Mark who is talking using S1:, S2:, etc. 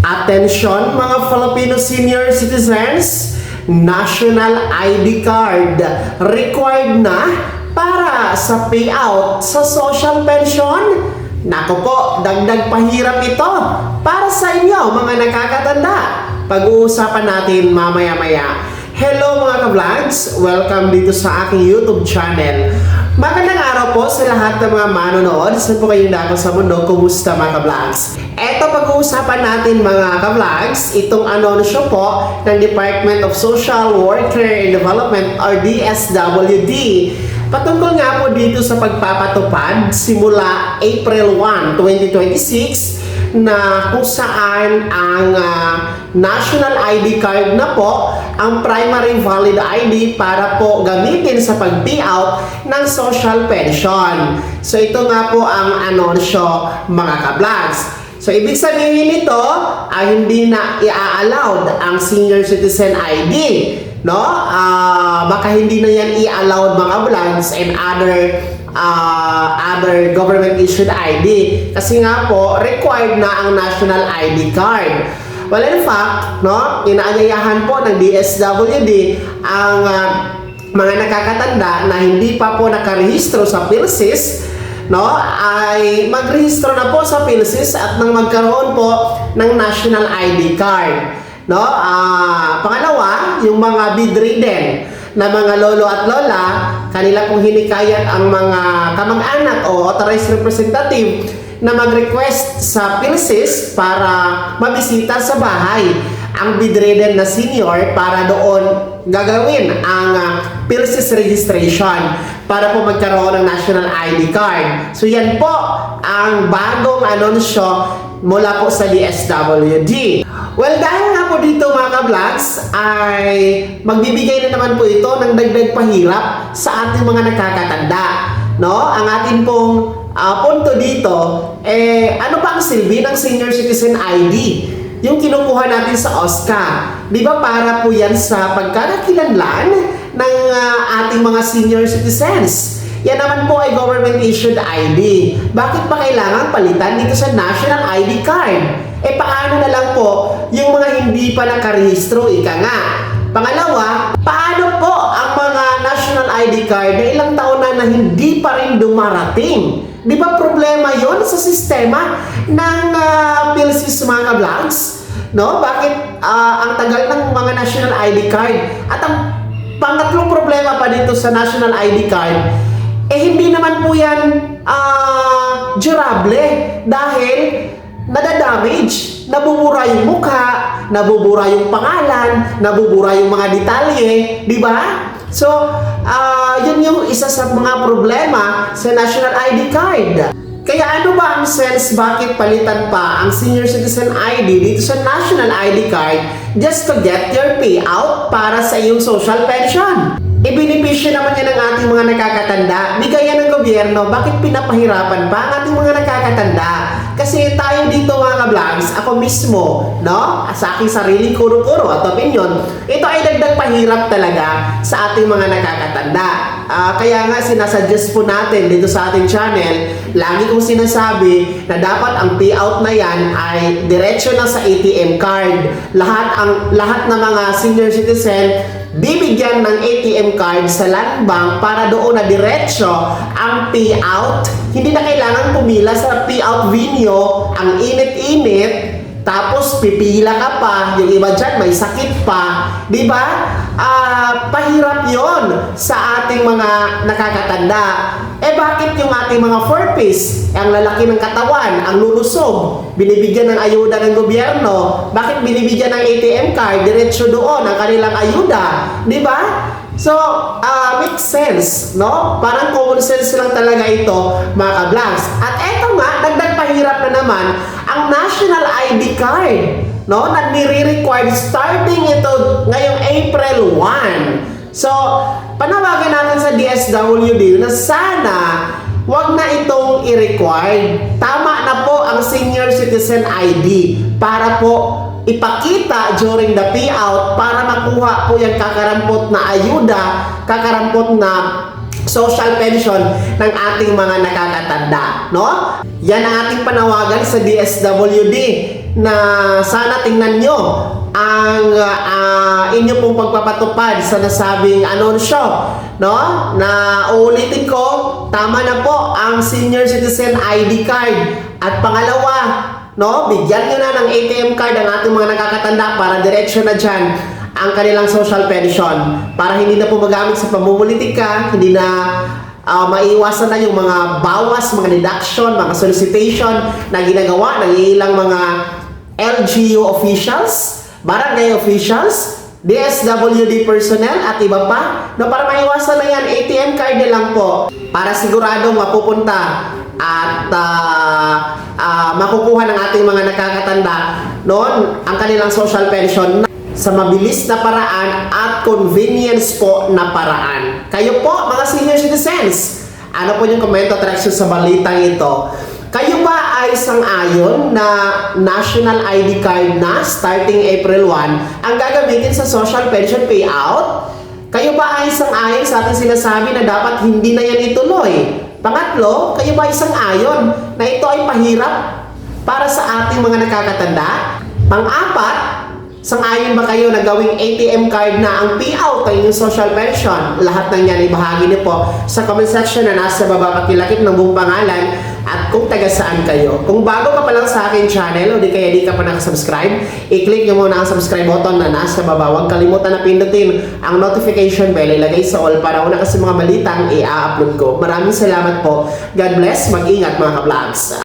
S1: Atensyon mga Filipino senior citizens, National ID card required na para sa payout sa social pension. Nako po, dagdag pahirap ito para sa inyo mga nakakatanda. Pag-uusapan natin mamaya-maya. Hello mga ka-vlogs! Welcome dito sa aking YouTube channel. Magandang araw po sa lahat ng mga manonood. Saan po kayong dako sa mundo? Kumusta mga ka-vlogs? Eto pag-uusapan natin mga ka-vlogs, itong anunsyo po ng Department of Social Worker and Development or DSWD. Patungkol nga po dito sa pagpapatupad simula April 1, 2026 na kung saan ang National ID card na po ang primary valid ID para po gamitin sa pag-payout ng social pension. So ito nga po ang anunsyo mga ka-vlogs. So ibig sabihin nito ay hindi na i-allowed ang senior citizen ID, no? Baka hindi na yan i-allowed mga vlogs and other government issued ID kasi nga po required na ang national ID card. Well, in fact, no, inaanyayahan po ng DSWD ang mga nakakatanda na hindi pa po nakarehistro sa PhilSys, no, ay magrehistro na po sa PhilSys at nang magkaroon po ng national ID card, no? Pangalawa, yung mga bedridden na mga lolo at lola, kanila pong hinikayat ang mga kamag-anak o authorized representative na mag-request sa PhilSys para mabisita sa bahay ang bedridden na senior para doon gagawin ang PhilSys registration para po magkaroon ng national ID card. So yan po ang bagong anunsyo mula po sa DSWD. Well, dahil nga po dito mga ka-vlogs ay magbibigay na naman po ito ng dagdag pahirap sa ating mga nakakatanda, no? Ang ating pong punto dito, ano pa ang silbi ng senior citizen ID? Yung kinukuha natin sa OSCA. Di ba para po yan sa pagkakakilanlan ng ating mga senior citizens? Yan naman po ay government issued ID. Bakit pa kailangan palitan dito sa national ID card? Paano na lang po yung mga hindi pa nakarehistro, ika nga? Pangalawa, paano po ang mga national ID card na ilang taon na hindi pa rin dumarating? Di ba problema yon sa sistema ng PhilSys mga ka-vlogs? No? Bakit ang tagal ng mga national ID card? At ang pangatlong problema pa dito sa national ID card, hindi naman po yan durable dahil nadadamage, nabubura yung mukha, nabubura yung pangalan, nabubura yung mga detalye, di ba? So, yun yung isa sa mga problema sa national ID card. Kaya ano ba ang sense bakit palitan pa ang senior citizen ID dito sa national ID card just to get your payout para sa iyong social pension? Benepisyo naman yan ng ating mga nakakatanda. Bigayan ng gobyerno, bakit pinapahirapan pa ang ating mga nakakatanda? Kasi tayo dito mga ka-vlogs, ako mismo, no? Sa aking sariling kuro-kuro at opinion, ito ay dagdag pahirap talaga sa ating mga nakakatanda. Kaya nga sinasuggest po natin dito sa ating channel, lagi kong sinasabi na dapat ang payout na yan ay diretso na sa ATM card. Lahat ng mga senior citizen bibigyan ng ATM card sa land bank para doon na diretso ang payout. Hindi na kailangan pumila sa payout venue, ang init-init, tapos pipila ka pa, yung iba dyan may sakit pa, di ba? Pahirap yon sa ating mga nakakatanda. Bakit yung ating mga four-piece, ang lalaki ng katawan, ang lulusog, binibigyan ng ayuda ng gobyerno? Bakit binibigyan ng ATM card, diretso doon ang kanilang ayuda? Di ba? So, makes sense, no? Parang common sense lang talaga ito, mga ka-vlogs. At eto nga, dagdag pahirap na naman ang national ID card, no? Na nire-required starting ito ngayong April 1. So, panawagan natin sa DSWD na sana wag na itong i-required. Tama na po ang senior citizen ID para po ipakita during the payout para makuha po yung kakarampot na ayuda, kakarampot na social pension ng ating mga nakakatanda, no? Yan ang ating panawagan sa DSWD. na sana tingnan nyo ang inyo pong pagpapatupad sa nasabing anunsyo, no? Na uulitin ko, tama na po ang senior citizen ID card. At pangalawa, no, bigyan nyo na ng ATM card ang ating mga nakakatanda para diretsyo na dyan ang kanilang social pension. Para hindi na po magamit sa pamumulitika, hindi na maiwasan na yung mga bawas, mga deduction, mga solicitation na ginagawa ng ilang mga LGU officials, barangay officials, DSWD personnel at iba pa, no, para maiwasan na yan, ATM card na lang po para siguradong mapupunta at makukuha ng ating mga nakakatanda noon ang kanilang social pension sa mabilis na paraan at convenience po na paraan. Kayo po, mga senior citizens, ano po yung komento at reaction sa balitang ito? Kayo ba ay sang-ayon na national ID card na starting April 1 ang gagamitin sa social pension payout? Kayo ba ay sang-ayon sa ating sinasabi na dapat hindi na yan ituloy? Pangatlo, kayo ba ay sang-ayon na ito ay pahirap para sa ating mga nakakatanda? Pang-apat, sang-ayon ba kayo na gawing ATM card na ang payout ng inyong social pension? Lahat ng yan ibahagi niyo po sa comment section na nasa baba, pakilakip ng buong pangalan at kung taga saan kayo. Kung bago ka pa lang sa akin channel o di kaya di ka pa nakasubscribe, i-click nyo muna ang subscribe button na nasa baba. Huwag kalimutan na pindutin ang notification bell, ilagay sa all para una kasi mga balitang i-upload ko. Maraming salamat po. God bless, mag-ingat mga ka-vlogs.